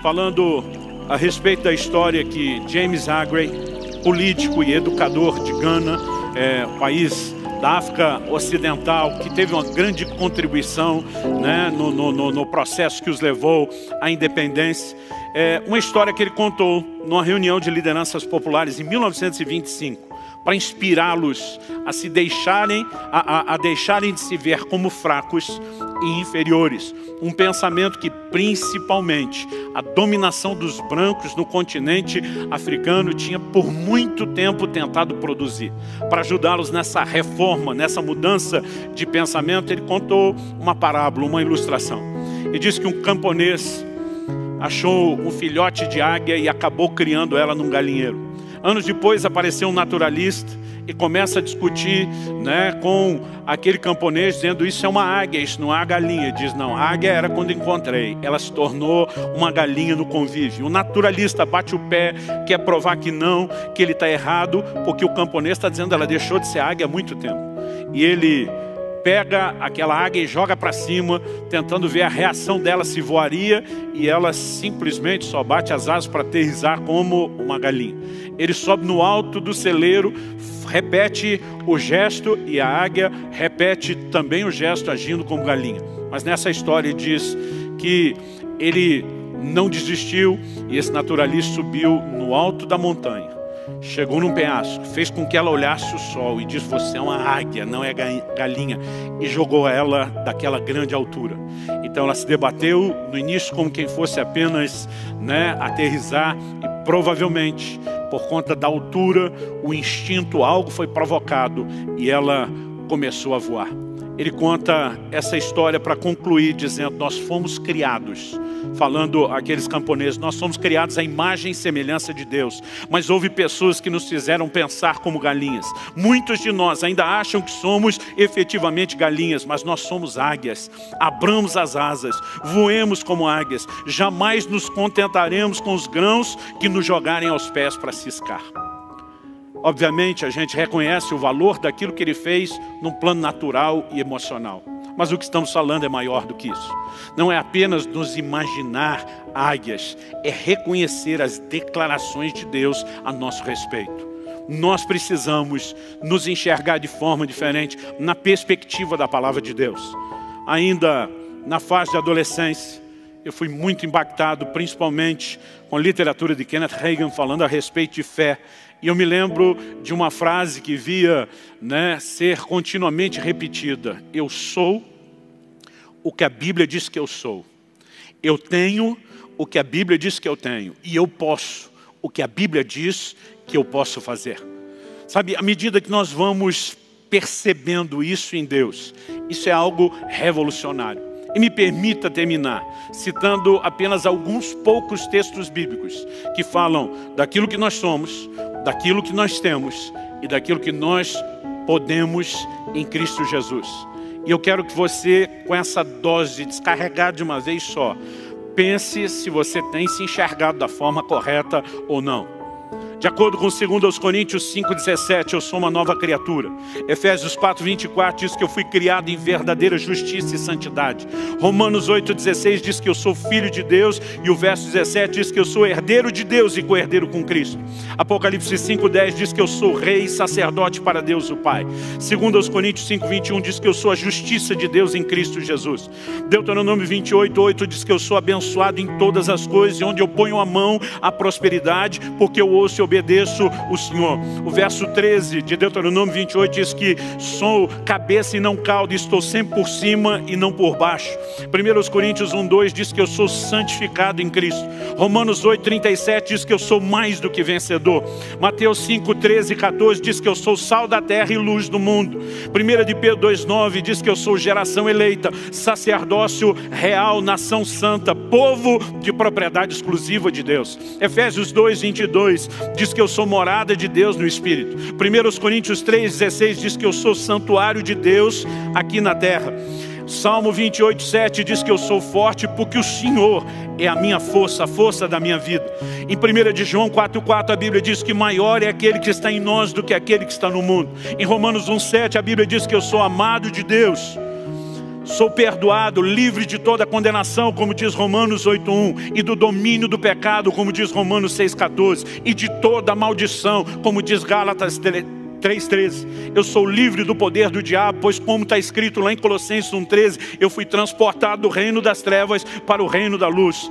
Falando a respeito da história que James Aggrey, político e educador de Gana, país da África Ocidental, que teve uma grande contribuição, né, no processo que os levou à independência. Uma história que ele contou numa reunião de lideranças populares em 1925, para inspirá-los a se deixarem, a deixarem de se ver como fracos e inferiores. Um pensamento que principalmente a dominação dos brancos no continente africano tinha por muito tempo tentado produzir. Para ajudá-los nessa reforma, nessa mudança de pensamento, ele contou uma parábola, uma ilustração. Ele disse que um camponês achou um filhote de águia e acabou criando ela num galinheiro. Anos depois apareceu um naturalista e começa a discutir, né, com aquele camponês, dizendo: isso é uma águia, isso não é uma galinha. Ele diz: não, a águia era quando encontrei, ela se tornou uma galinha no convívio. O naturalista bate o pé, quer provar que não, que ele está errado, porque o camponês está dizendo: ela deixou de ser águia há muito tempo. E ele pega aquela águia e joga para cima, tentando ver a reação dela, se voaria, e ela simplesmente só bate as asas para aterrissar como uma galinha. Ele sobe no alto do celeiro, repete o gesto, e a águia repete também o gesto, agindo como galinha. Mas nessa história ele diz que ele não desistiu, e esse naturalista subiu no alto da montanha, chegou num penhasco, fez com que ela olhasse o sol e disse: você é uma águia, não é galinha, e jogou ela daquela grande altura. Então ela se debateu no início como quem fosse apenas, né, aterrissar, e provavelmente por conta da altura, o instinto, algo foi provocado e ela começou a voar. Ele conta essa história para concluir dizendo: nós fomos criados, falando àqueles camponeses, nós somos criados à imagem e semelhança de Deus. Mas houve pessoas que nos fizeram pensar como galinhas. Muitos de nós ainda acham que somos efetivamente galinhas, mas nós somos águias. Abramos as asas, voemos como águias. Jamais nos contentaremos com os grãos que nos jogarem aos pés para ciscar. Obviamente a gente reconhece o valor daquilo que ele fez num plano natural e emocional. Mas o que estamos falando é maior do que isso. Não é apenas nos imaginar águias, é reconhecer as declarações de Deus a nosso respeito. Nós precisamos nos enxergar de forma diferente na perspectiva da palavra de Deus. Ainda na fase de adolescência, eu fui muito impactado, principalmente com a literatura de Kenneth Hagin falando a respeito de fé. E eu me lembro de uma frase que via, né, ser continuamente repetida: eu sou o que a Bíblia diz que eu sou. Eu tenho o que a Bíblia diz que eu tenho. E eu posso o que a Bíblia diz que eu posso fazer. Sabe, à medida que nós vamos percebendo isso em Deus, isso é algo revolucionário. E me permita terminar citando apenas alguns poucos textos bíblicos que falam daquilo que nós somos, daquilo que nós temos e daquilo que nós podemos em Cristo Jesus. E eu quero que você, com essa dose, descarregar de uma vez só, pense se você tem se enxergado da forma correta ou não. De acordo com 2 Coríntios 5,17, eu sou uma nova criatura. Efésios 4,24 diz que eu fui criado em verdadeira justiça e santidade. Romanos 8,16 diz que eu sou filho de Deus. E o verso 17 diz que eu sou herdeiro de Deus e co-herdeiro com Cristo. Apocalipse 5,10 diz que eu sou rei e sacerdote para Deus o Pai. 2 Coríntios 5,21 diz que eu sou a justiça de Deus em Cristo Jesus. Deuteronômio 28,8 diz que eu sou abençoado em todas as coisas, e onde eu ponho a mão à prosperidade, porque eu ouço e obedeço o Senhor. O verso 13 de Deuteronômio 28 diz que sou cabeça e não cauda, estou sempre por cima e não por baixo. 1 Coríntios 1,2 diz que eu sou santificado em Cristo. Romanos 8,37 diz que eu sou mais do que vencedor. Mateus 5,13 e 14 diz que eu sou sal da terra e luz do mundo. 1 de Pedro 2,9 diz que eu sou geração eleita, sacerdócio real, nação santa, povo de propriedade exclusiva de Deus. Efésios 2,22 diz que eu sou morada de Deus no Espírito. 1 Coríntios 3,16 diz que eu sou santuário de Deus aqui na terra. Salmo 28:7 diz que eu sou forte porque o Senhor é a minha força, a força da minha vida. Em 1 de João 4:4 a Bíblia diz que maior é aquele que está em nós do que aquele que está no mundo. Em Romanos 1:7 a Bíblia diz que eu sou amado de Deus. Sou perdoado, livre de toda condenação, como diz Romanos 8:1, e do domínio do pecado, como diz Romanos 6:14, e de toda maldição, como diz Gálatas 3:13. Eu sou livre do poder do diabo, pois como está escrito lá em Colossenses 1:13, eu fui transportado do reino das trevas para o reino da luz.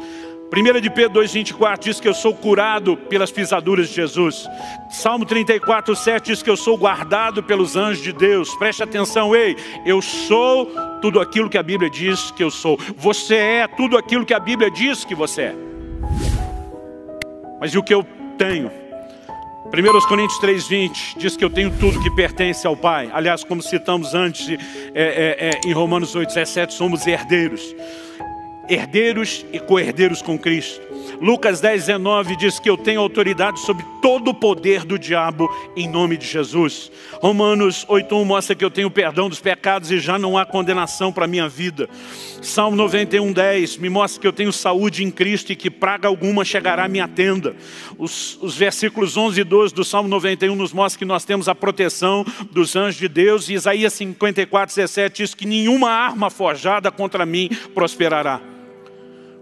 1 de Pedro 2:24 diz que eu sou curado pelas pisaduras de Jesus. Salmo 34:7 diz que eu sou guardado pelos anjos de Deus. Preste atenção, ei, eu sou tudo aquilo que a Bíblia diz que eu sou. Você é tudo aquilo que a Bíblia diz que você é. Mas e o que eu tenho? 1 Coríntios 3:20 diz que eu tenho tudo que pertence ao Pai. Aliás, como citamos antes, em Romanos 8:17, somos herdeiros. Herdeiros e co-herdeiros com Cristo. Lucas 10:19 diz que eu tenho autoridade sobre todo o poder do diabo em nome de Jesus. Romanos 8:1 mostra que eu tenho perdão dos pecados e já não há condenação para a minha vida. Salmo 91:10 me mostra que eu tenho saúde em Cristo e que praga alguma chegará à minha tenda. Os versículos 11 e 12 do Salmo 91 nos mostram que nós temos a proteção dos anjos de Deus. E Isaías 54:17 diz que nenhuma arma forjada contra mim prosperará.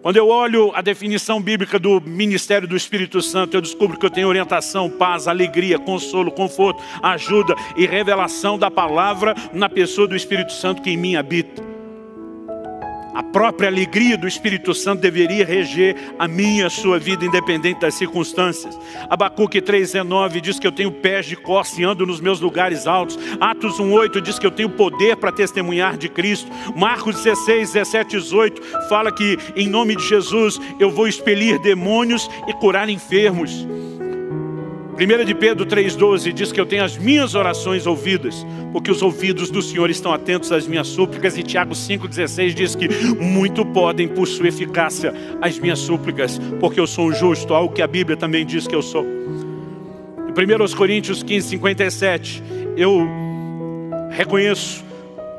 Quando eu olho a definição bíblica do ministério do Espírito Santo, eu descubro que eu tenho orientação, paz, alegria, consolo, conforto, ajuda e revelação da palavra na pessoa do Espírito Santo que em mim habita. A própria alegria do Espírito Santo deveria reger a minha e a sua vida, independente das circunstâncias. Abacuque 3:19 diz que eu tenho pés de corça e ando nos meus lugares altos. Atos 1:8 diz que eu tenho poder para testemunhar de Cristo. Marcos 16:17-18 fala que em nome de Jesus eu vou expelir demônios e curar enfermos. 1 de Pedro 3:12 diz que eu tenho as minhas orações ouvidas, porque os ouvidos do Senhor estão atentos às minhas súplicas. E Tiago 5:16 diz que muito podem por sua eficácia as minhas súplicas, porque eu sou um justo, algo que a Bíblia também diz que eu sou. Em 1 Coríntios 15:57 eu reconheço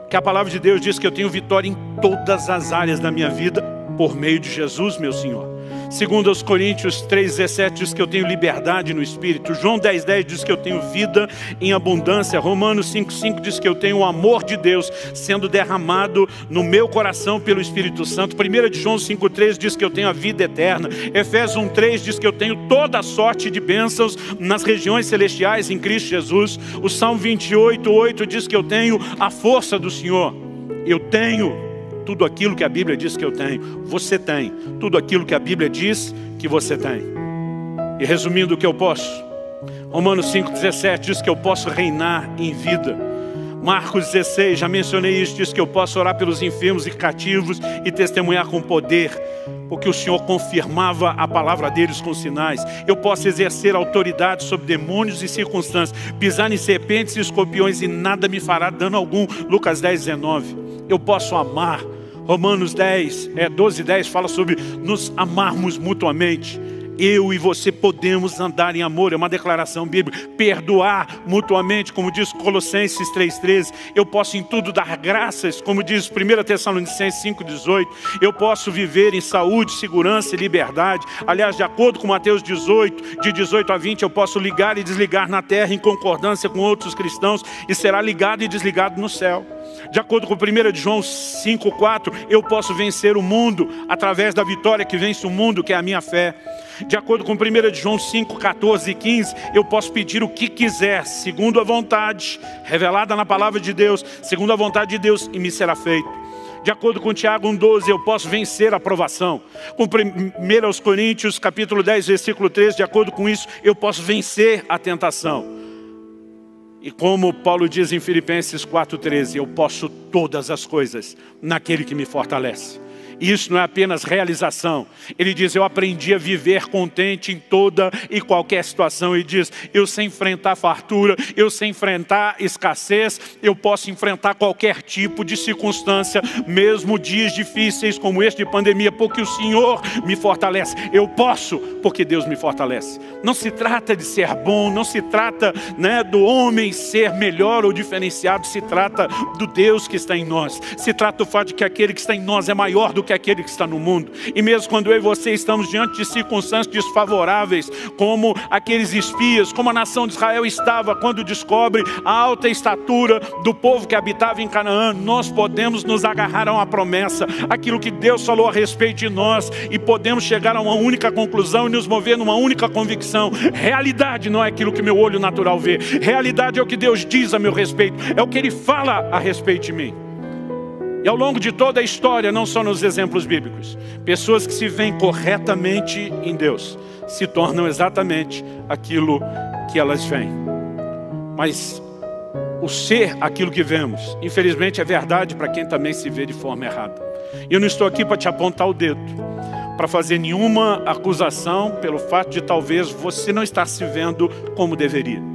que a palavra de Deus diz que eu tenho vitória em todas as áreas da minha vida por meio de Jesus, meu Senhor. Segundo aos Coríntios 3:17 diz que eu tenho liberdade no Espírito. João 10:10 diz que eu tenho vida em abundância. Romanos 5:5 diz que eu tenho o amor de Deus sendo derramado no meu coração pelo Espírito Santo. 1 de João 5:13 diz que eu tenho a vida eterna. Efésios 1:3 diz que eu tenho toda a sorte de bênçãos nas regiões celestiais em Cristo Jesus. O Salmo 28:8 diz que eu tenho a força do Senhor. Eu tenho tudo aquilo que a Bíblia diz que eu tenho. Você tem tudo aquilo que a Bíblia diz que você tem. E resumindo o que eu posso, Romanos 5:17 diz que eu posso reinar em vida. Marcos 16, já mencionei isso, diz que eu posso orar pelos enfermos e cativos e testemunhar com poder, porque o Senhor confirmava a palavra deles com sinais. Eu posso exercer autoridade sobre demônios e circunstâncias, pisar em serpentes e escorpiões e nada me fará dano algum. Lucas 10:19. Eu posso amar. Romanos 12:10 fala sobre nos amarmos mutuamente. Eu e você podemos andar em amor, é uma declaração bíblica. Perdoar mutuamente, como diz Colossenses 3:13. Eu posso em tudo dar graças, como diz 1 Tessalonicenses 5:18. Eu posso viver em saúde, segurança e liberdade. Aliás, de acordo com Mateus 18, de 18 a 20, eu posso ligar e desligar na terra em concordância com outros cristãos e será ligado e desligado no céu. De acordo com 1 de João 5:4, eu posso vencer o mundo através da vitória que vence o mundo, que é a minha fé. De acordo com 1 de João 5:14 e 15, eu posso pedir o que quiser, segundo a vontade, revelada na palavra de Deus, segundo a vontade de Deus, e me será feito. De acordo com Tiago 1:12, eu posso vencer a provação. Com 1 Coríntios capítulo 10, versículo 13, de acordo com isso, eu posso vencer a tentação. E como Paulo diz em Filipenses 4:13, eu posso todas as coisas naquele que me fortalece. E isso não é apenas realização. Ele diz, eu aprendi a viver contente em toda e qualquer situação. Ele diz, eu sei enfrentar fartura, eu sei enfrentar escassez, eu posso enfrentar qualquer tipo de circunstância, mesmo dias difíceis como este de pandemia, porque o Senhor me fortalece. Eu posso, porque Deus me fortalece. Não se trata de ser bom, não se trata, né, do homem ser melhor ou diferenciado, se trata do Deus que está em nós. Se trata do fato de que aquele que está em nós é maior do que aquele que está no mundo. E mesmo quando eu e você estamos diante de circunstâncias desfavoráveis, como aqueles espias, como a nação de Israel estava quando descobre a alta estatura do povo que habitava em Canaã, nós podemos nos agarrar a uma promessa, aquilo que Deus falou a respeito de nós, e podemos chegar a uma única conclusão e nos mover numa única convicção. Realidade não é aquilo que meu olho natural vê. Realidade é o que Deus diz a meu respeito, é o que Ele fala a respeito de mim. E ao longo de toda a história, não só nos exemplos bíblicos, pessoas que se veem corretamente em Deus se tornam exatamente aquilo que elas veem. Mas o ser aquilo que vemos, infelizmente é verdade para quem também se vê de forma errada. E eu não estou aqui para te apontar o dedo, para fazer nenhuma acusação pelo fato de talvez você não estar se vendo como deveria.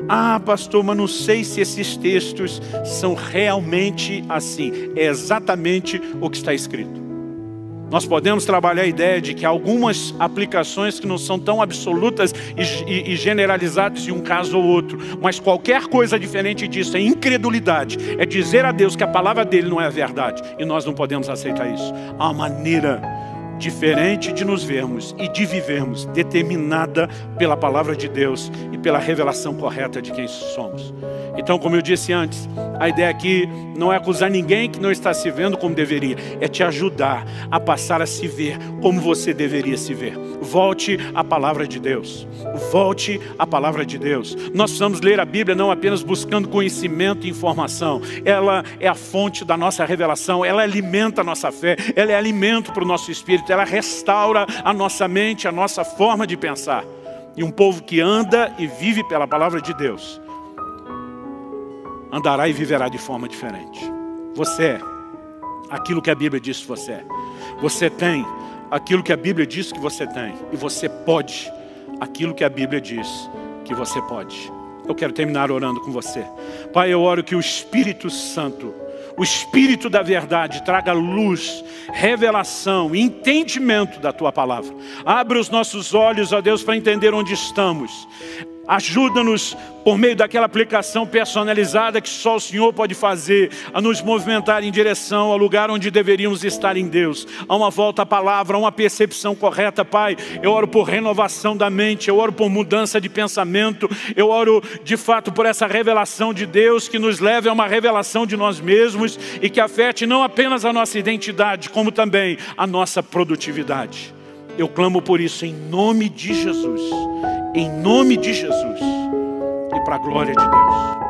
Ah, pastor, mas não sei se esses textos são realmente assim. É exatamente o que está escrito. Nós podemos trabalhar a ideia de que algumas aplicações que não são tão absolutas e generalizadas de um caso ou outro, mas qualquer coisa diferente disso é incredulidade, é dizer a Deus que a palavra dele não é a verdade, e nós não podemos aceitar isso. Há uma maneira diferente de nos vermos e de vivermos, determinada pela palavra de Deus e pela revelação correta de quem somos. Então, como eu disse antes, a ideia aqui não é acusar ninguém que não está se vendo como deveria, é te ajudar a passar a se ver como você deveria se ver. Volte à palavra de Deus. Volte à palavra de Deus. Nós precisamos ler a Bíblia não apenas buscando conhecimento e informação. Ela é a fonte da nossa revelação, ela alimenta a nossa fé, ela é alimento para o nosso espírito, ela restaura a nossa mente, a nossa forma de pensar. E um povo que anda e vive pela palavra de Deus andará e viverá de forma diferente. Você é aquilo que a Bíblia diz que você é. Você tem aquilo que a Bíblia diz que você tem. E você pode aquilo que a Bíblia diz que você pode. Eu quero terminar orando com você. Pai, eu oro que o Espírito Santo, o Espírito da verdade, traga luz, revelação e entendimento da Tua palavra. Abre os nossos olhos, ó Deus, para entender onde estamos. Ajuda-nos, por meio daquela aplicação personalizada que só o Senhor pode fazer, a nos movimentar em direção ao lugar onde deveríamos estar em Deus. A uma volta à palavra, a uma percepção correta, Pai. Eu oro por renovação da mente, eu oro por mudança de pensamento, eu oro de fato por essa revelação de Deus que nos leve a uma revelação de nós mesmos e que afete não apenas a nossa identidade, como também a nossa produtividade. Eu clamo por isso em nome de Jesus. Em nome de Jesus e para a glória de Deus.